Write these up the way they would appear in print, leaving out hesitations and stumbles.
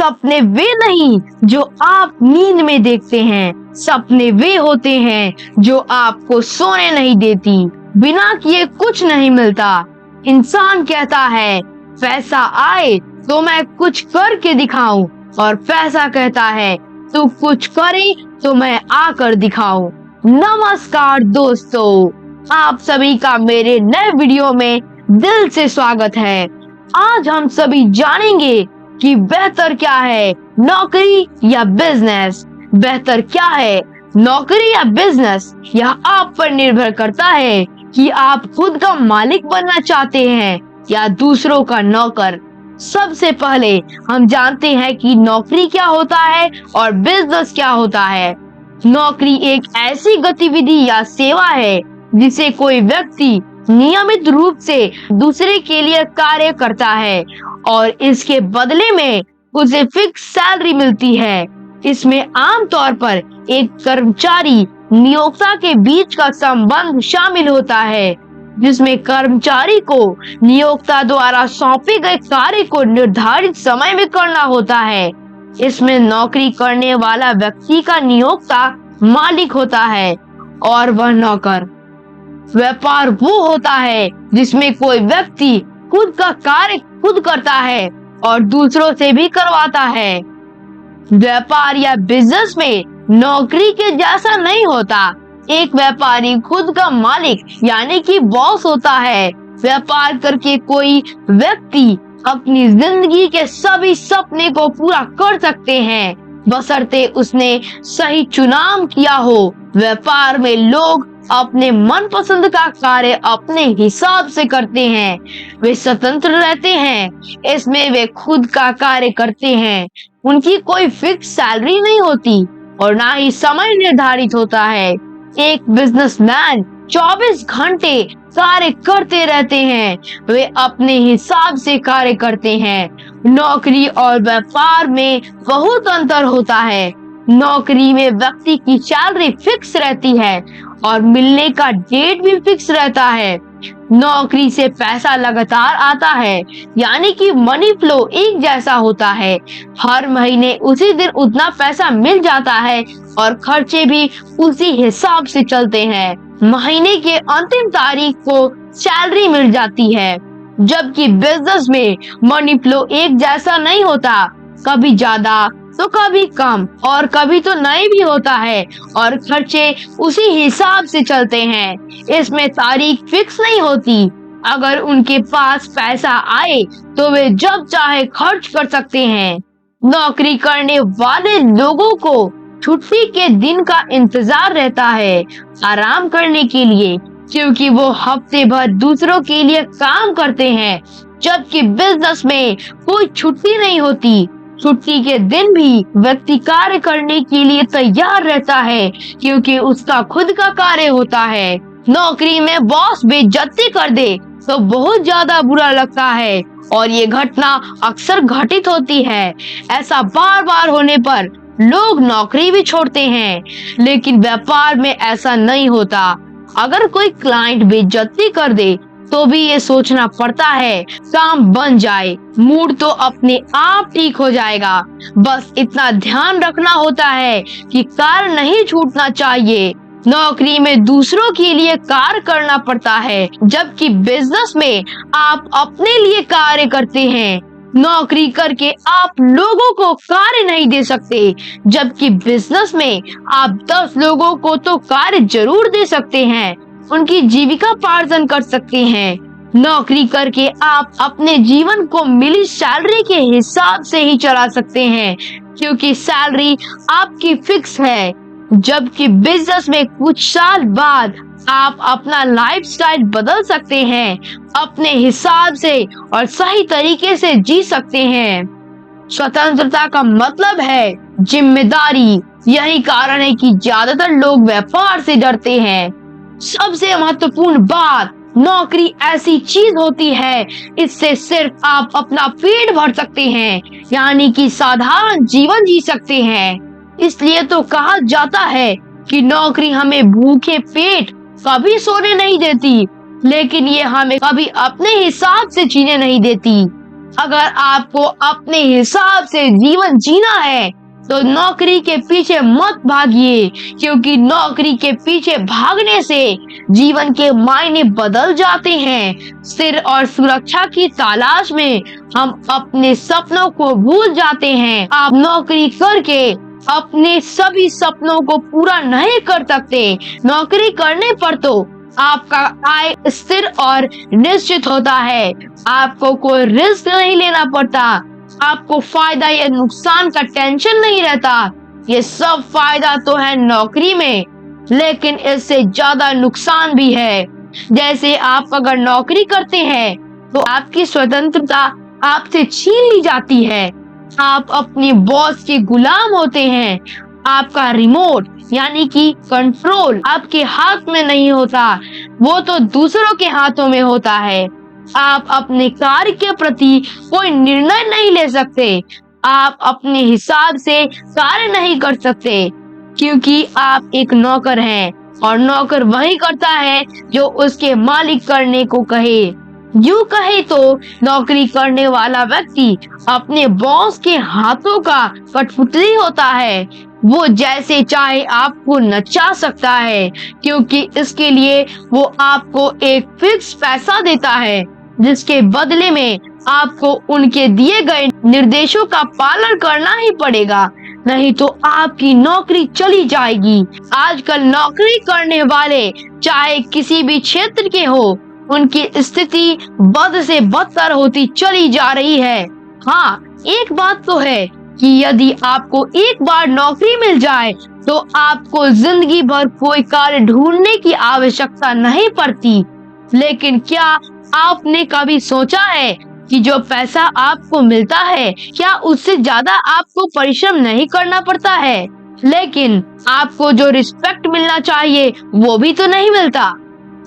सपने वे नहीं जो आप नींद में देखते हैं, सपने वे होते हैं जो आपको सोने नहीं देती। बिना किए कुछ नहीं मिलता। इंसान कहता है पैसा आए तो मैं कुछ करके दिखाऊं, और पैसा कहता है तू कुछ करे तो मैं आकर दिखाऊं। नमस्कार दोस्तों, आप सभी का मेरे नए वीडियो में दिल से स्वागत है। आज हम सभी जानेंगे कि बेहतर क्या है, नौकरी या बिजनेस। बेहतर क्या है, नौकरी या बिजनेस, यह आप पर निर्भर करता है कि आप खुद का मालिक बनना चाहते हैं या दूसरों का नौकर। सबसे पहले हम जानते हैं कि नौकरी क्या होता है और बिजनेस क्या होता है। नौकरी एक ऐसी गतिविधि या सेवा है जिसे कोई व्यक्ति नियमित रूप से दूसरे के लिए कार्य करता है और इसके बदले में उसे फिक्स सैलरी मिलती है। इसमें आमतौर पर एक कर्मचारी नियोक्ता के बीच का संबंध शामिल होता है, जिसमें कर्मचारी को नियोक्ता द्वारा सौंपे गए कार्य को निर्धारित समय में करना होता है। इसमें नौकरी करने वाला व्यक्ति का नियोक्ता मालिक होता है और वह नौकर। व्यापार वो होता है जिसमें कोई व्यक्ति खुद का कार्य खुद करता है और दूसरों से भी करवाता है। व्यापार या बिजनेस में नौकरी के जैसा नहीं होता। एक व्यापारी खुद का मालिक यानी कि बॉस होता है। व्यापार करके कोई व्यक्ति अपनी जिंदगी के सभी सपने को पूरा कर सकते हैं, बशर्ते उसने सही चुनाव किया हो। व्यापार में लोग अपने मनपसंद का कार्य अपने हिसाब से करते हैं। वे स्वतंत्र रहते हैं। इसमें वे खुद का कार्य करते हैं। उनकी कोई फिक्स सैलरी नहीं होती और ना ही समय निर्धारित होता है। एक बिजनेसमैन 24 घंटे कार्य करते रहते हैं। वे अपने हिसाब से कार्य करते हैं। नौकरी और व्यापार में बहुत अंतर होता है। नौकरी में व्यक्ति की सैलरी फिक्स रहती है और मिलने का डेट भी फिक्स रहता है। नौकरी से पैसा लगातार आता है, यानी कि मनी फ्लो एक जैसा होता है। हर महीने उसी दिन उतना पैसा मिल जाता है और खर्चे भी उसी हिसाब से चलते हैं। महीने के अंतिम तारीख को सैलरी मिल जाती है। जबकि बिजनेस में मनी फ्लो एक जैसा नहीं होता। कभी ज्यादा तो कभी कम और कभी तो नहीं भी होता है और खर्चे उसी हिसाब से चलते हैं। इसमें तारीख फिक्स नहीं होती। अगर उनके पास पैसा आए तो वे जब चाहे खर्च कर सकते हैं। नौकरी करने वाले लोगों को छुट्टी के दिन का इंतजार रहता है आराम करने के लिए, क्योंकि वो हफ्ते भर दूसरों के लिए काम करते हैं। जबकि बिजनेस में कोई छुट्टी नहीं होती। छुट्टी के दिन भी व्यक्ति कार्य करने के लिए तैयार रहता है, क्योंकि उसका खुद का कार्य होता है। नौकरी में बॉस बेइज्जती कर दे तो बहुत ज्यादा बुरा लगता है और ये घटना अक्सर घटित होती है। ऐसा बार बार होने पर लोग नौकरी भी छोड़ते हैं, लेकिन व्यापार में ऐसा नहीं होता। अगर कोई क्लाइंट बेइज्जती कर दे तो भी ये सोचना पड़ता है काम बन जाए, मूड तो अपने आप ठीक हो जाएगा। बस इतना ध्यान रखना होता है कि कार्य नहीं छूटना चाहिए। नौकरी में दूसरों के लिए कार्य करना पड़ता है, जबकि बिजनेस में आप अपने लिए कार्य करते हैं। नौकरी करके आप लोगों को कार्य नहीं दे सकते, जबकि बिजनेस में आप 10 लोगों को तो कार्य जरूर दे सकते हैं, उनकी जीविका पार्जन कर सकते हैं। नौकरी करके आप अपने जीवन को मिली सैलरी के हिसाब से ही चला सकते हैं, क्योंकि सैलरी आपकी फिक्स है। जबकि बिजनेस में कुछ साल बाद आप अपना लाइफस्टाइल बदल सकते हैं, अपने हिसाब से और सही तरीके से जी सकते हैं। स्वतंत्रता का मतलब है जिम्मेदारी। यही कारण है कि ज्यादातर लोग व्यापार से डरते हैं। सबसे महत्वपूर्ण बात, नौकरी ऐसी चीज होती है, इससे सिर्फ आप अपना पेट भर सकते हैं, यानी कि साधारण जीवन जी सकते हैं। इसलिए तो कहा जाता है कि नौकरी हमें भूखे पेट कभी सोने नहीं देती, लेकिन ये हमें कभी अपने हिसाब से जीने नहीं देती। अगर आपको अपने हिसाब से जीवन जीना है तो नौकरी के पीछे मत भागिए, क्योंकि नौकरी के पीछे भागने से जीवन के मायने बदल जाते हैं। स्थिर और सुरक्षा की तलाश में हम अपने सपनों को भूल जाते हैं। आप नौकरी करके अपने सभी सपनों को पूरा नहीं कर सकते। नौकरी करने पर तो आपका आय स्थिर और निश्चित होता है। आपको कोई रिस्क नहीं लेना पड़ता। आपको फायदा या नुकसान का टेंशन नहीं रहता। ये सब फायदा तो है नौकरी में, लेकिन इससे ज्यादा नुकसान भी है। जैसे आप अगर नौकरी करते हैं तो आपकी स्वतंत्रता आपसे छीन ली जाती है। आप अपने बॉस के गुलाम होते हैं। आपका रिमोट यानी कि कंट्रोल आपके हाथ में नहीं होता, वो तो दूसरों के हाथों में होता है। आप अपने कार्य के प्रति कोई निर्णय नहीं ले सकते। आप अपने हिसाब से कार्य नहीं कर सकते, क्योंकि आप एक नौकर हैं और नौकर वही करता है जो उसके मालिक करने को कहे। यूं कहे तो नौकरी करने वाला व्यक्ति अपने बॉस के हाथों का कठपुतली होता है। वो जैसे चाहे आपको नचा सकता है, क्योंकि इसके लिए वो आपको एक फिक्स पैसा देता है, जिसके बदले में आपको उनके दिए गए निर्देशों का पालन करना ही पड़ेगा, नहीं तो आपकी नौकरी चली जाएगी। आजकल नौकरी करने वाले चाहे किसी भी क्षेत्र के हो, उनकी स्थिति बद से बदतर होती चली जा रही है। हाँ, एक बात तो है कि यदि आपको एक बार नौकरी मिल जाए तो आपको जिंदगी भर कोई कार्य ढूंढने की आवश्यकता नहीं पड़ती। लेकिन क्या आपने कभी सोचा है कि जो पैसा आपको मिलता है, क्या उससे ज्यादा आपको परिश्रम नहीं करना पड़ता है? लेकिन आपको जो रिस्पेक्ट मिलना चाहिए वो भी तो नहीं मिलता।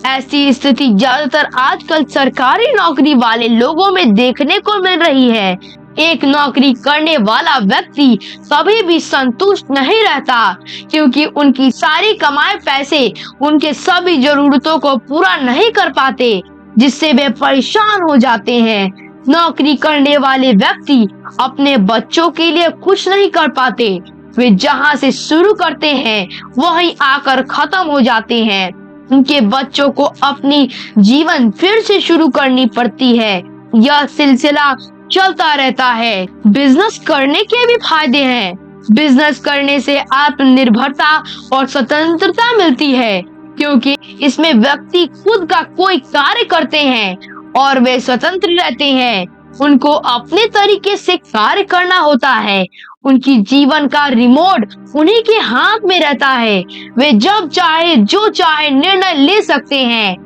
ऐसी स्थिति ज्यादातर आजकल सरकारी नौकरी वाले लोगों में देखने को मिल रही है। एक नौकरी करने वाला व्यक्ति कभी भी संतुष्ट नहीं रहता, क्योंकि उनकी सारी कमाए पैसे उनके सभी जरूरतों को पूरा नहीं कर पाते, जिससे वे परेशान हो जाते हैं। नौकरी करने वाले व्यक्ति अपने बच्चों के लिए कुछ नहीं कर पाते। वे जहां से शुरू करते हैं वहीं आकर खत्म हो जाते हैं। उनके बच्चों को अपनी जीवन फिर से शुरू करनी पड़ती है। यह सिलसिला चलता रहता है। बिजनेस करने के भी फायदे हैं। बिजनेस करने से आत्मनिर्भरता और स्वतंत्रता मिलती है, क्योंकि इसमें व्यक्ति खुद का कोई कार्य करते हैं और वे स्वतंत्र रहते हैं। उनको अपने तरीके से कार्य करना होता है। उनकी जीवन का रिमोट उन्हीं के हाथ में रहता है। वे जब चाहे जो चाहे निर्णय ले सकते हैं,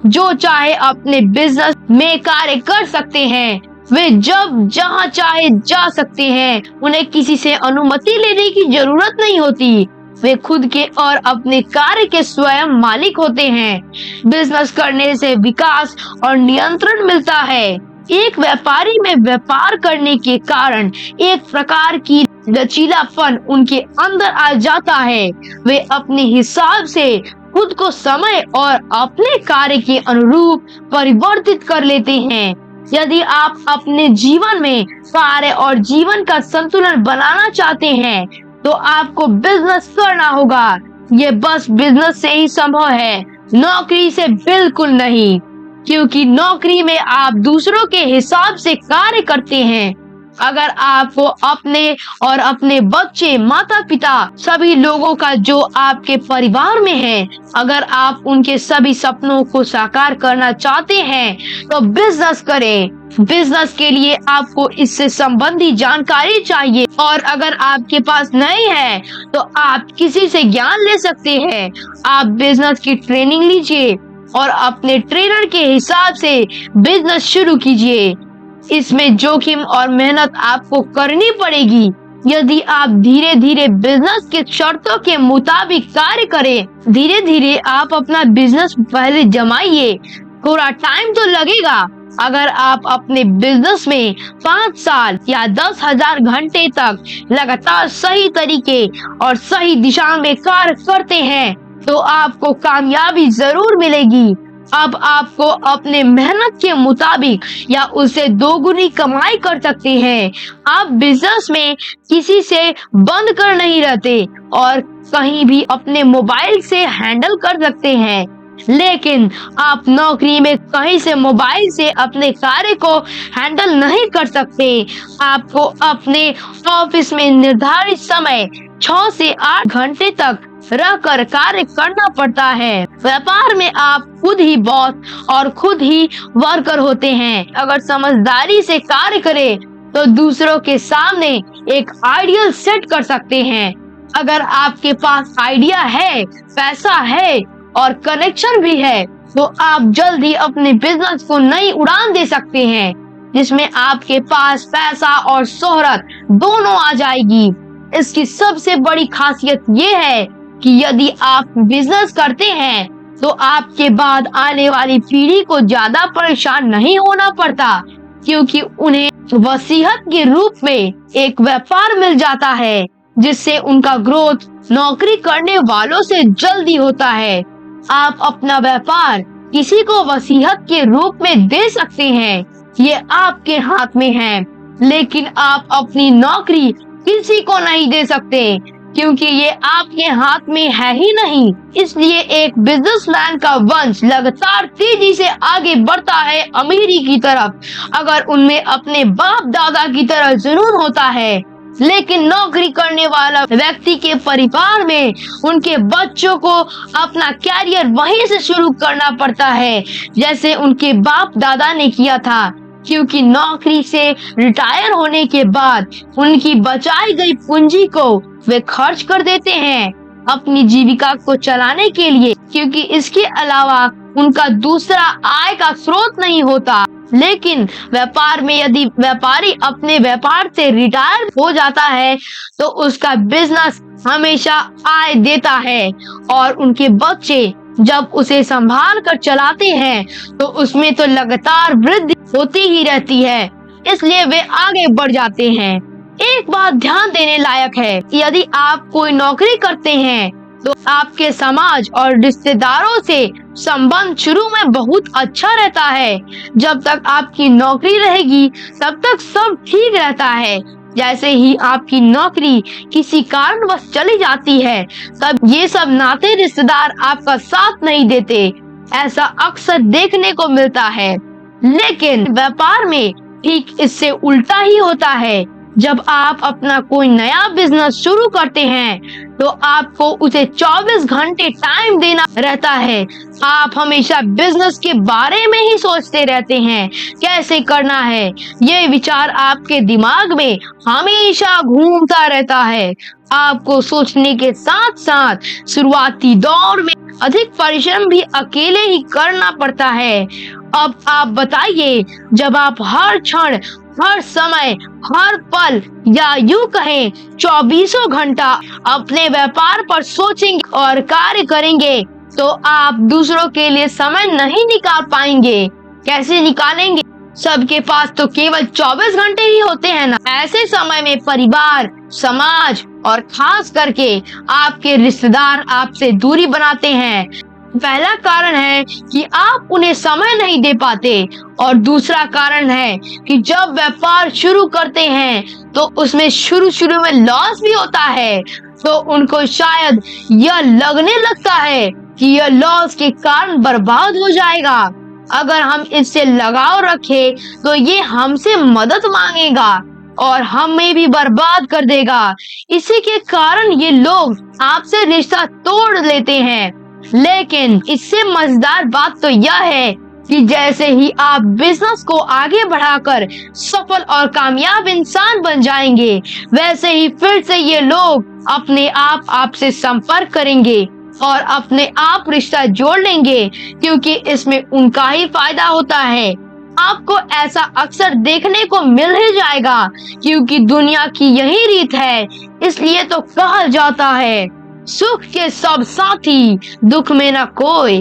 जो चाहे अपने बिजनेस में कार्य कर सकते हैं। वे जब जहां चाहे जा सकते हैं। उन्हें किसी से अनुमति लेने की जरूरत नहीं होती। वे खुद के और अपने कार्य के स्वयं मालिक होते हैं। बिजनेस करने से विकास और नियंत्रण मिलता है। एक व्यापारी में व्यापार करने के कारण एक प्रकार की लचीलापन उनके अंदर आ जाता है। वे अपने हिसाब से खुद को समय और अपने कार्य के अनुरूप परिवर्तित कर लेते हैं। यदि आप अपने जीवन में कार्य और जीवन का संतुलन बनाना चाहते हैं तो आपको बिजनेस करना होगा। ये बस बिजनेस से ही संभव है, नौकरी से बिल्कुल नहीं, क्योंकि नौकरी में आप दूसरों के हिसाब से कार्य करते हैं। अगर आपको अपने और अपने बच्चे, माता पिता, सभी लोगों का जो आपके परिवार में है, अगर आप उनके सभी सपनों को साकार करना चाहते हैं तो बिजनेस करें। बिजनेस के लिए आपको इससे संबंधी जानकारी चाहिए, और अगर आपके पास नहीं है तो आप किसी से ज्ञान ले सकते हैं। आप बिजनेस की ट्रेनिंग लीजिए और अपने ट्रेनर के हिसाब से बिजनेस शुरू कीजिए। इसमें जोखिम और मेहनत आपको करनी पड़ेगी। यदि आप धीरे धीरे बिजनेस के शर्तों के मुताबिक कार्य करें, धीरे धीरे आप अपना बिजनेस पहले जमाइए। थोड़ा टाइम तो लगेगा। अगर आप अपने बिजनेस में 5 साल या 10,000 घंटे तक लगातार सही तरीके और सही दिशा में कार्य करते हैं तो आपको कामयाबी जरूर मिलेगी। अब आपको अपने मेहनत के मुताबिक या उससे दोगुनी कमाई कर सकते हैं। आप बिजनेस में किसी से बंद कर नहीं रहते और कहीं भी अपने मोबाइल से हैंडल कर सकते हैं। लेकिन आप नौकरी में कहीं से मोबाइल से अपने कार्य को हैंडल नहीं कर सकते। आपको अपने ऑफिस में निर्धारित समय 6 से 8 घंटे तक रहकर कार्य करना पड़ता है। व्यापार में आप खुद ही बॉस और खुद ही वर्कर होते हैं। अगर समझदारी से कार्य करें तो दूसरों के सामने एक आइडियल सेट कर सकते हैं। अगर आपके पास आइडिया है, पैसा है और कनेक्शन भी है तो आप जल्द ही अपने बिजनेस को नई उड़ान दे सकते हैं, जिसमें आपके पास पैसा और शोहरत दोनों आ जाएगी। इसकी सबसे बड़ी खासियत ये है कि यदि आप बिजनेस करते हैं तो आपके बाद आने वाली पीढ़ी को ज्यादा परेशान नहीं होना पड़ता, क्योंकि उन्हें वसीयत के रूप में एक व्यापार मिल जाता है, जिससे उनका ग्रोथ नौकरी करने वालों से जल्दी होता है। आप अपना व्यापार किसी को वसीयत के रूप में दे सकते हैं, ये आपके हाथ में है। लेकिन आप अपनी नौकरी किसी को नहीं दे सकते, क्योंकि ये आपके हाथ में है ही नहीं। इसलिए एक बिजनेसमैन का वंश लगातार तेजी से आगे बढ़ता है अमीरी की तरफ, अगर उनमें अपने बाप दादा की तरह जुनून होता है। लेकिन नौकरी करने वाला व्यक्ति के परिवार में उनके बच्चों को अपना कैरियर वहीं से शुरू करना पड़ता है, जैसे उनके बाप दादा ने किया था, क्योंकि नौकरी से रिटायर होने के बाद उनकी बचाई गई पूंजी को वे खर्च कर देते हैं अपनी जीविका को चलाने के लिए, क्योंकि इसके अलावा उनका दूसरा आय का स्रोत नहीं होता। लेकिन व्यापार में यदि व्यापारी अपने व्यापार से रिटायर हो जाता है तो उसका बिजनेस हमेशा आय देता है और उनके बच्चे जब उसे संभाल कर चलाते हैं तो उसमें तो लगातार वृद्धि होती ही रहती है, इसलिए वे आगे बढ़ जाते हैं। एक बात ध्यान देने लायक है, यदि आप कोई नौकरी करते हैं तो आपके समाज और रिश्तेदारों से संबंध शुरू में बहुत अच्छा रहता है। जब तक आपकी नौकरी रहेगी तब तक सब ठीक रहता है। जैसे ही आपकी नौकरी किसी कारणवश चली जाती है तब ये सब नाते रिश्तेदार आपका साथ नहीं देते। ऐसा अक्सर देखने को मिलता है। लेकिन व्यापार में ठीक इससे उल्टा ही होता है। जब आप अपना कोई नया बिजनेस शुरू करते हैं तो आपको उसे 24 घंटे टाइम देना रहता है। आप हमेशा बिजनेस के बारे में ही सोचते रहते हैं, कैसे करना है। ये विचार आपके दिमाग में हमेशा घूमता रहता है। आपको सोचने के साथ साथ शुरुआती दौर में अधिक परिश्रम भी अकेले ही करना पड़ता है। अब आप बताइए, जब आप हर क्षण, हर समय, हर पल या यूं कहें 24 घंटा अपने व्यापार पर सोचेंगे और कार्य करेंगे तो आप दूसरों के लिए समय नहीं निकाल पाएंगे। कैसे निकालेंगे? सबके पास तो केवल 24 घंटे ही होते हैं ना। ऐसे समय में परिवार, समाज और खास करके आपके रिश्तेदार आपसे दूरी बनाते हैं। पहला कारण है कि आप उन्हें समय नहीं दे पाते और दूसरा कारण है कि जब व्यापार शुरू करते हैं तो उसमें शुरू में लॉस भी होता है, तो उनको शायद यह लगने लगता है कि यह लॉस के कारण बर्बाद हो जाएगा। अगर हम इससे लगाव रखें तो ये हमसे मदद मांगेगा और हमें भी बर्बाद कर देगा। इसी के कारण ये लोग आपसे रिश्ता तोड़ लेते हैं। लेकिन इससे मजेदार बात तो यह है कि जैसे ही आप बिजनेस को आगे बढ़ाकर सफल और कामयाब इंसान बन जाएंगे, वैसे ही फिर से ये लोग अपने आप आपसे संपर्क करेंगे और अपने आप रिश्ता जोड़ लेंगे, क्योंकि इसमें उनका ही फायदा होता है। आपको ऐसा अक्सर देखने को मिल ही जाएगा, क्योंकि दुनिया की यही रीत है। इसलिए तो कहा जाता है, सुख के सब साथी, दुख में न कोई।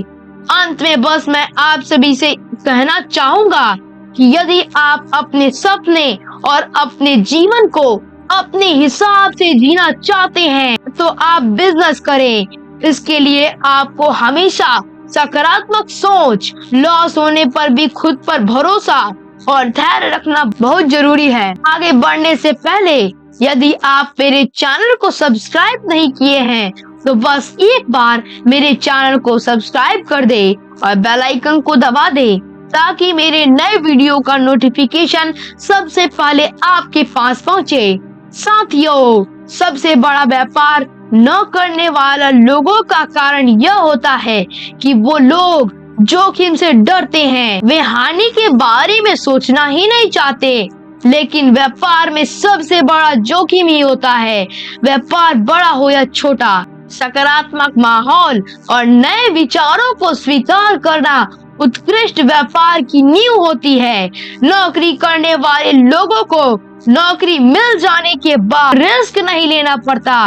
अंत में बस मैं आप सभी से कहना चाहूंगा कि यदि आप अपने सपने और अपने जीवन को अपने हिसाब से जीना चाहते हैं तो आप बिजनेस करें। इसके लिए आपको हमेशा सकारात्मक सोच, लॉस होने पर भी खुद पर भरोसा और धैर्य रखना बहुत जरूरी है। आगे बढ़ने से पहले यदि आप मेरे चैनल को सब्सक्राइब नहीं किए हैं तो बस एक बार मेरे चैनल को सब्सक्राइब कर दे और बेल आइकन को दबा दे ताकि मेरे नए वीडियो का नोटिफिकेशन सबसे पहले आपके पास पहुंचे। साथियों, सबसे बड़ा व्यापार न करने वाला लोगों का कारण यह होता है कि वो लोग जोखिम से डरते हैं। वे हानि के बारे में सोचना ही नहीं चाहते। लेकिन व्यापार में सबसे बड़ा जोखिम ही होता है, व्यापार बड़ा हो या छोटा। सकारात्मक माहौल और नए विचारों को स्वीकार करना उत्कृष्ट व्यापार की नींव होती है। नौकरी करने वाले लोगों को नौकरी मिल जाने के बाद रिस्क नहीं लेना पड़ता।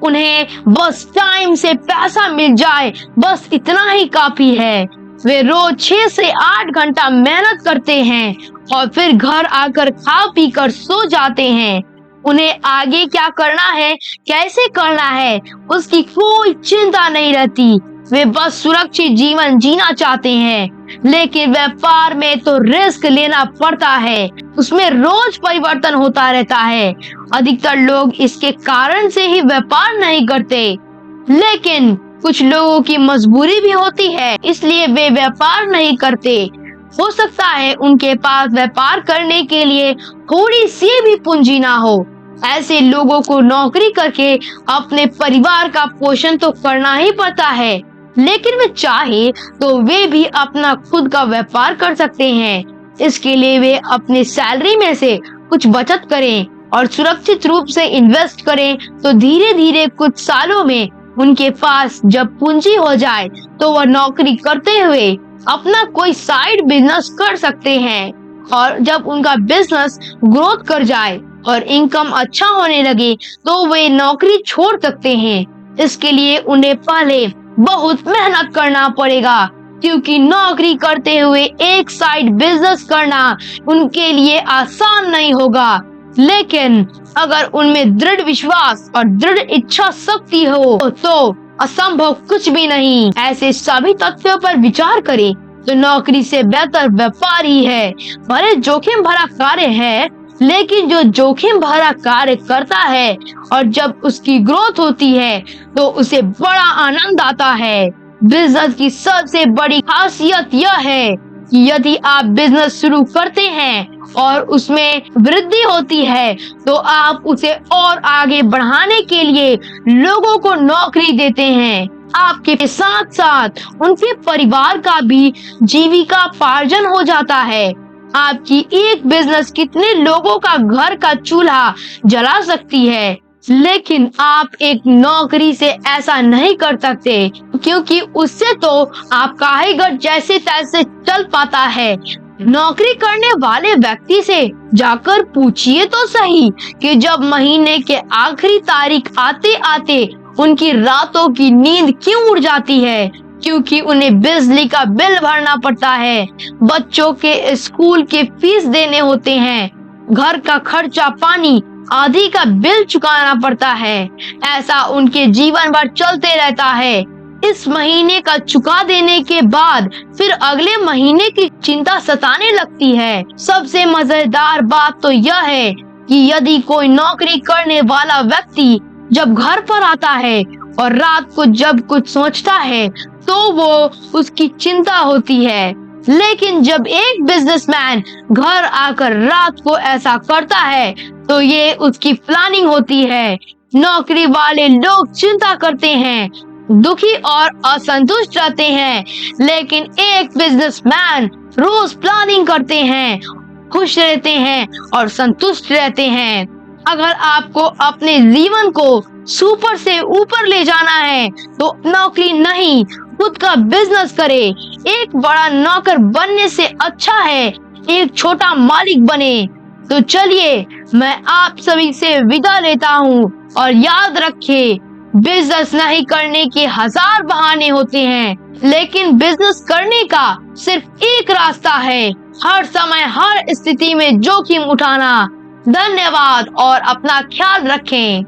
उन्हें बस टाइम से पैसा मिल जाए, बस इतना ही काफी है। वे रोज 6 से 8 घंटा मेहनत करते हैं और फिर घर आकर खा पी कर सो जाते हैं। उन्हें आगे क्या करना है, कैसे करना है, उसकी कोई चिंता नहीं रहती। वे बस सुरक्षित जीवन जीना चाहते हैं। लेकिन व्यापार में तो रिस्क लेना पड़ता है, उसमें रोज परिवर्तन होता रहता है। अधिकतर लोग इसके कारण से ही व्यापार नहीं करते। लेकिन कुछ लोगों की मजबूरी भी होती है, इसलिए वे व्यापार नहीं करते। हो सकता है उनके पास व्यापार करने के लिए थोड़ी सी भी पूंजी ना हो। ऐसे लोगों को नौकरी करके अपने परिवार का पोषण तो करना ही पड़ता है, लेकिन वे चाहे तो वे भी अपना खुद का व्यापार कर सकते हैं। इसके लिए वे अपनी सैलरी में से कुछ बचत करें और सुरक्षित रूप से इन्वेस्ट करें, तो धीरे धीरे कुछ सालों में उनके पास जब पूंजी हो जाए तो वह नौकरी करते हुए अपना कोई साइड बिजनेस कर सकते हैं। और जब उनका बिजनेस ग्रोथ कर जाए और इनकम अच्छा होने लगे तो वे नौकरी छोड़ सकते हैं। इसके लिए उन्हें पहले बहुत मेहनत करना पड़ेगा, क्योंकि नौकरी करते हुए एक साइड बिजनेस करना उनके लिए आसान नहीं होगा। लेकिन अगर उनमें दृढ़ विश्वास और दृढ़ इच्छा शक्ति हो तो असंभव कुछ भी नहीं। ऐसे सभी तथ्यों पर विचार करें तो नौकरी से बेहतर व्यापार ही है। भले जोखिम भरा कार्य है, लेकिन जो जोखिम भरा कार्य करता है और जब उसकी ग्रोथ होती है तो उसे बड़ा आनंद आता है। बिजनेस की सबसे बड़ी खासियत यह है कि यदि आप बिजनेस शुरू करते हैं और उसमें वृद्धि होती है तो आप उसे और आगे बढ़ाने के लिए लोगों को नौकरी देते हैं। आपके साथ साथ उनके परिवार का भी जीविकापार्जन हो जाता है। आपकी एक बिजनेस कितने लोगों का घर का चूल्हा जला सकती है, लेकिन आप एक नौकरी से ऐसा नहीं कर सकते, क्योंकि उससे तो आपका ही घर जैसे तैसे चल पाता है। नौकरी करने वाले व्यक्ति से जाकर पूछिए तो सही कि जब महीने के आखिरी तारीख आते आते उनकी रातों की नींद क्यों उड़ जाती है, क्योंकि उन्हें बिजली का बिल भरना पड़ता है, बच्चों के स्कूल के फीस देने होते हैं, घर का खर्चा पानी आदि का बिल चुकाना पड़ता है। ऐसा उनके जीवन भर चलते रहता है। इस महीने का चुका देने के बाद फिर अगले महीने की चिंता सताने लगती है। सबसे मजेदार बात तो यह है कि यदि कोई नौकरी करने वाला व्यक्ति जब घर पर आता है और रात को जब कुछ सोचता है तो वो उसकी चिंता होती है, लेकिन जब एक बिजनेसमैन घर आकर रात को ऐसा करता है तो ये उसकी प्लानिंग होती है। नौकरी वाले लोग चिंता करते हैं, दुखी और असंतुष्ट रहते हैं, लेकिन एक बिजनेसमैन रोज प्लानिंग करते हैं, खुश रहते हैं और संतुष्ट रहते हैं। अगर आपको अपने जीवन को सुपर से ऊपर ले जाना है तो नौकरी नहीं, खुद का बिजनेस करे। एक बड़ा नौकर बनने से अच्छा है एक छोटा मालिक बने। तो चलिए मैं आप सभी से विदा लेता हूँ, और याद रखिए बिजनेस नहीं करने के 1000 बहाने होते हैं, लेकिन बिजनेस करने का सिर्फ एक रास्ता है, हर समय हर स्थिति में जोखिम उठाना। धन्यवाद और अपना ख्याल रखें।